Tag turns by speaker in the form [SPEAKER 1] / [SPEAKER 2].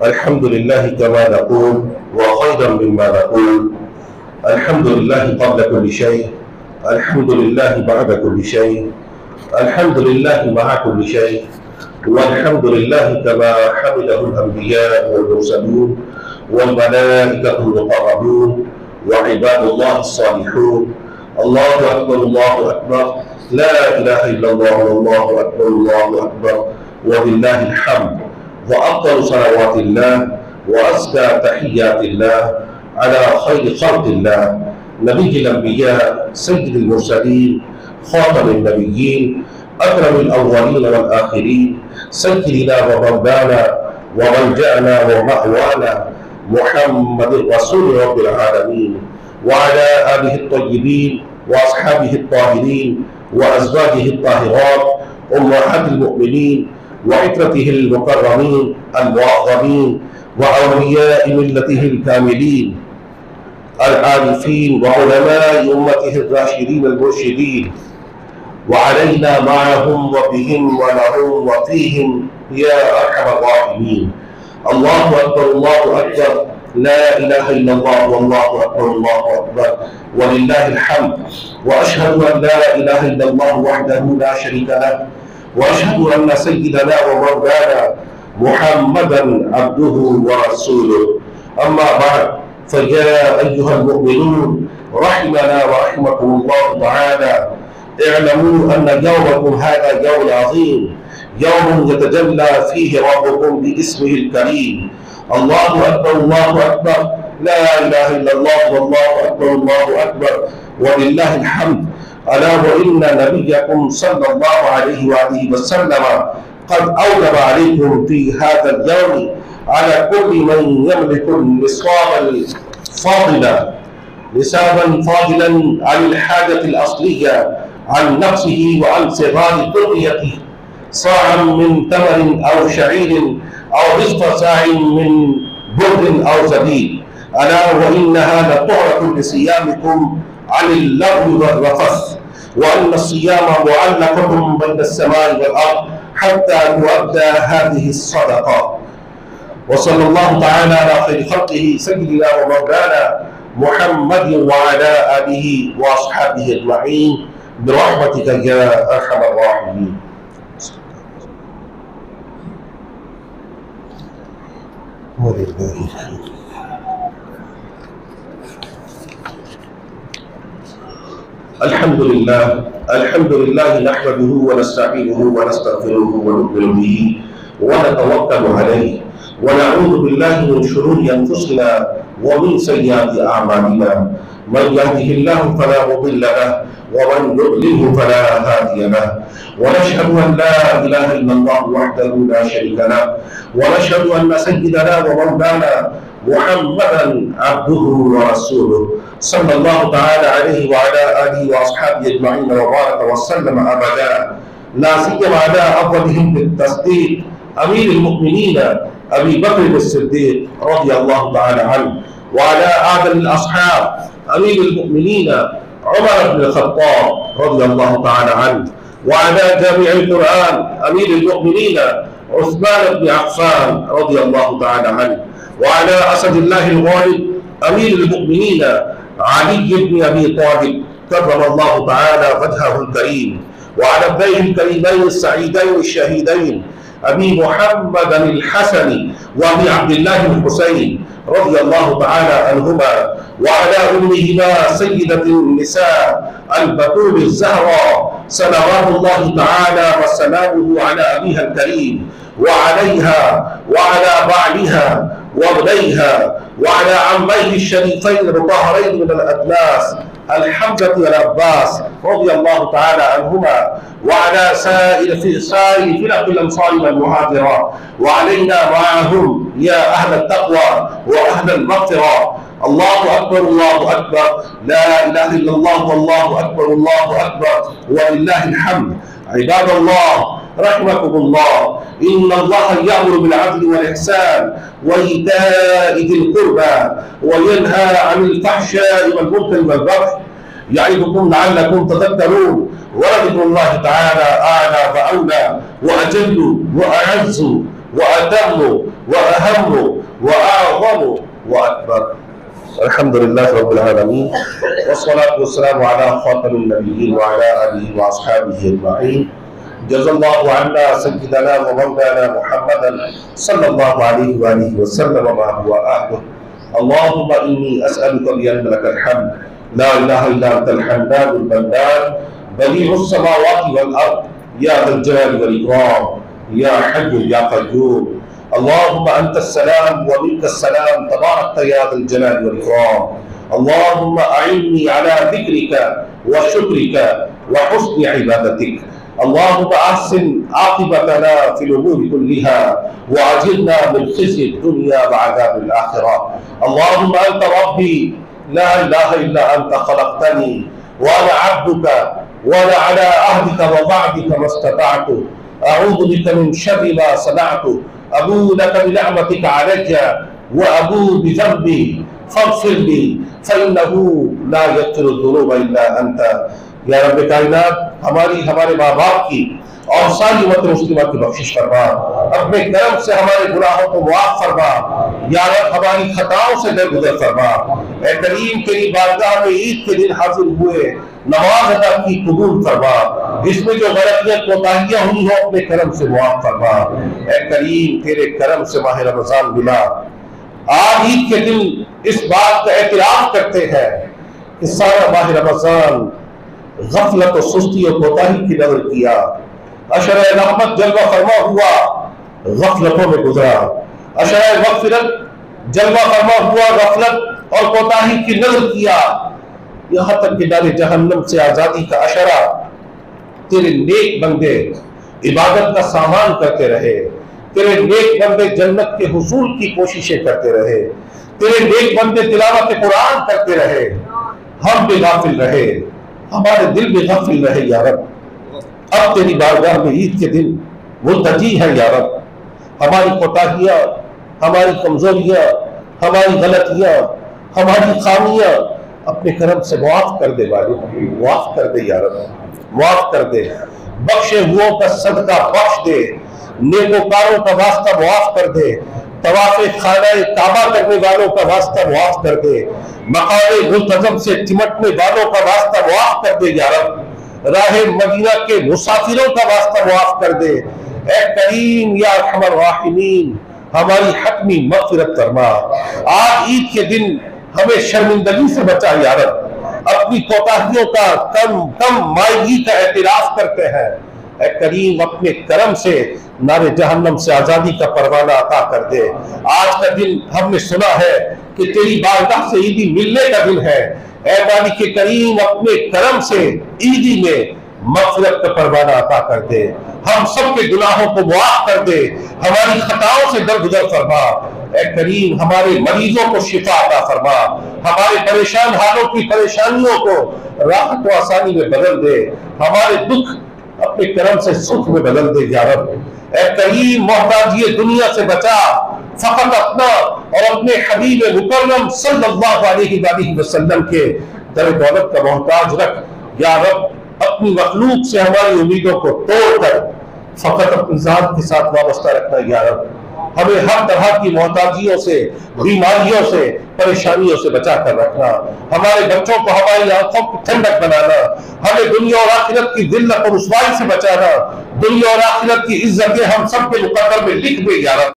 [SPEAKER 1] الحمد لله كما نقول وخيرا مما نقول. الحمد لله قبل كل شيء، الحمد لله بعد كل شيء، الحمد لله مع كل شيء، والحمد لله كما حمده الأنبياء والمرسلون والملائكة المقربون وعباد الله الصالحون. الله أكبر الله أكبر، لا إله إلا الله والله أكبر الله أكبر ولله الحمد. وأفضل صلوات الله وأزكى تحيات الله على خير خلق الله، نبي الأنبياء سيد المرسلين خاتم النبيين أكرم الأولين والآخرين، سيدنا ومولانا وملجأنا ومأوانا محمد رسول رب العالمين، وعلى آله الطيبين وأصحابه الطاهرين وأزواجه الطاهرات أمهات المؤمنين وعترته المكرمين المعظمين وأولياء ملته الكاملين العارفين وعلماء أمته الراشدين المرشدين، وعلينا معهم وبهم ولهم وفيهم يا أرحم الراحمين. الله أكبر الله أكبر، لا إله إلا الله والله أكبر الله أكبر ولله الحمد. وأشهد أن لا إله إلا الله وحده لا شريك له، وأشهد أن سيدنا ومولانا محمدا عبده ورسوله. أما بعد، فيا أيها المؤمنون رحمنا ورحمكم الله تعالى، اعلموا أن يومكم هذا يوم عظيم، يوم يتجلى فيه ربكم باسمه الكريم. الله أكبر الله أكبر، لا إله إلا الله والله أكبر الله أكبر ولله الحمد. ألا وإن نبيكم صلى الله عليه وآله وسلم قد أوجب عليكم في هذا اليوم على كل من يملك النصاب الفاضل نسابا فاضلا عن الحاجة الأصلية عن نفسه وعن صغار ذريته صاعا من تمر أو شعير أو نصف ساع من بر أو زبيب. ألا وإنها لطهرة لصيامكم عن اللغو والرفث، وأن الصيام معلقة بين السماء والأرض حتى تؤدى هذه الصدقة. وصلى الله تعالى على خير خلقه سيدنا ومولانا محمد وعلى آله وأصحابه أجمعين برحمتك يا أرحم الراحمين. الحمد لله، الحمد لله نحمده ونستعينه ونستغفره ونؤمن به ونتوكل عليه، ونعوذ بالله من شرور أنفسنا ومن سيئات أعمالنا. من يهده الله فلا مضل له ومن يضلله فلا هادي له، ونشهد أن لا إله إلا الله وحده لا شريك له، ونشهد أن سيدنا ومولانا محمدا عبده ورسوله صلى الله تعالى عليه وعلى آله وأصحابه أجمعين وبارك وسلم أبدا، لا سيما على أفضلهم بالتصديق أمير المؤمنين أبي بكر الصديق رضي الله تعالى عنه، وعلى أعدل الأصحاب أمير المؤمنين عمر بن الخطاب رضي الله تعالى عنه، وعلى جامع القرآن أمير المؤمنين عثمان بن عفان رضي الله تعالى عنه، وعلى أسد الله الغالب أمير المؤمنين علي بن أبي طالب كرم الله تعالى وجهه الكريم، وعلى ابنيه الكريمين السعيدين الشهيدين أبي محمد الحسن وأبي عبد الله الحسين رضي الله تعالى عنهما، وعلى أمهما سيدة النساء البتول الزهراء صلوات الله تعالى وسلامه على أبيها الكريم وعليها وعلى بعلها وابنيها وعلى عميه الشريفين المطهرين من الأدناس الحمزة والعباس رضي الله تعالى عنهما، وعلى سائر فرق الأنصار والمهاجرات، وعلينا معهم يا أهل التقوى وأهل المغفرة. الله أكبر الله أكبر، لا إله إلا الله والله أكبر الله أكبر ولله الحمد. عباد الله رحمكم الله، إن الله يأمر بالعدل والإحسان وإيتاء ذي القربى وينهى عن الفحشاء والمنكر والبغي يعظكم لعلكم تذكرون. ولذكر الله تعالى أعلى وأولى وأجل وأعز वअतम वअहम वअअज़म वअकबर। अल्हम्दुलिल्लाह रब्बिल आलमीन वस्सलातु वस्सलामु अला खातमिन नबिय्यीन व अला आलिहि व अस्हाबिहि अजमईन। जज़ल्लाहु अन्ना सय्यिदना व मौलाना मुहम्मदन सल्लल्लाहु अलैहि व आलिहि वसल्लम मा हुवा अहलुहु। अल्लाहुम्मा इन्नी अस्अलुका बिअन्ना लकल हम्द ला इलाहा इल्ला अंतल हन्नानुल मन्नान बदीउस समावाति वल अर्द या ज़ल जलाली वल इकराम या हय्यु या क़य्यूम। अल्लाहुम्मा अंतस सलाम व मिनकस सलाम तबारकत या ज़ल जलाली वल इकराम। अल्लाहुम्मा अइन्नी अला ज़िक्रिका व शुक्रिका व हुस्नि इबादतिक। अल्लाहुम्मा अहसिन आक़िबतना फ़िल उमूरि कुल्लिहा व अजिरना मिन ख़िज़्यि दुनिया व अज़ाबिल आख़िरह। अल्लाहुम्मा अंत रब्बी ला इलाहा इल्ला अंत ख़लक़तनी व अना अब्दुका व अना अला अहदिका व वअदिका मस्ततअतु अऊज़ु बिका मिन शर्रि मा सनअतु अबूउ लका बिनिअमतिका अलैया व अबूउ बिज़न्बी फ़ग़फ़िर ली फ़इन्नहु ला यग़फ़िरुज़्ज़ुनूब इल्ला अंत। या रब्बे कायनात, हमारी हमारे माँ बाप की और सारी उम्मत मुस्लिमा की बख्शिश फरमा, अपने करम से हमारे गुनाहों को मुआफ फरमा, या रब हमारी खताओं से दरगुजर फरमा। ऐ करीम तेरी बारगाह में ईद के दिन हाजिर हुए नमाज अदा की कबूल फरमा, इसमें जो गलतियां कोताहियां हुई हो अपने करम से मुआफ फरमा। ऐ करीम तेरे करम से माह रमजान मिला। आज ईद के दिन इस बात का एतराफ करते हैं कि सारा माह रमजान गफलत और सुस्ती और कोताही की नजर किया, अशर रहमत जलवा फरमा हुआ गफलतों में गुजरा, अशर मग़फ़िरत जलवा फरमा हुआ गफलत और कोताही की नजर किया, यहाँ तक कि नारे जहन्नम से आजादी का अशरा तेरे नेक बंदे इबादत का सामान करते रहे, तेरे नेक बंदे जन्नत के हुसूल की कोशिशें करते रहे, तेरे नेक बंदे तिलावत कुरान करते रहे। हम बेगाफिल रहे, हमारे दिल में गाफिल रहे या रब। अब तेरी बारगाह में ईद के दिन मुल्तजी है या रब। हमारी कोताहियाँ, हमारी कमजोरियाँ, हमारी गलतियाँ, हमारी खामियाँ अपने करम से मुआफ कर दे मालिक, मुआफ कर दे या रब, मुआफ कर दे। बख्शे हुओं का सदका बख्श दे, नेकोकारों का वास्ता मुआफ कर दे, तवाफ़े खानाए काबा करने वालों का वास्ता मुआफ कर दे, मकाने मुल्तज़म से चिमटने वालों का वास्ता मुआफ कर दे या रब, राहे मदीना के मुसाफिरों का वास्ता मुआफ कर दे। ऐ करीम या अरहमर राहिमीन, हमारी हतमी मग़फ़िरत फरमा। आज ईद के दिन हमें शर्मिंदगी से बचा या रब। अपनी कोताहियों का कम मायगी का एतराफ़ करते हैं। ऐ करीम अपने करम से नारे जहन्नम से आजादी का परवाना अता कर दे। आज का दिन हमने सुना है कि तेरी बारगाह से ईदी मिलने का दिन है। ऐ मालिक करीम अपने करम से ईदी में मग़फ़िरत का परवाना अता कर दे, हम सब के गुनाहों को मुआफ कर दे, हमारी खताओं से दरगुजर फरमा। ऐ करीम हमारे मरीजों को शिफा अता फरमा, हमारे परेशान हालों की परेशानियों को राहत व आसानी में बदल दे, हमारे दुख अपने करम से सुख में बदल दे या रब। ऐ करीम मोहताजी दुनिया से बचा, फकत अपना और अपने हबीब मुकर्रम सल्लल्लाहु अलैहि वसल्लम के दर दौलत का मोहताज रख या रब। अपनी मखलूक से हमारी उम्मीदों को तोड़कर फकत अपनी जात के साथ वाबस्ता रखना या रब। हमें हर तरह की मोहताजियों से, बीमारियों से, परेशानियों से बचा कर रखना, हमारे बच्चों को हमारी आंखों की ठंडक बनाना, हमें दुनिया और आखिरत की जिल्लत और रुसवाई से बचाना, दुनिया और आखिरत की इज्जतें हम सब के मुकद्दर में लिख दे या रब।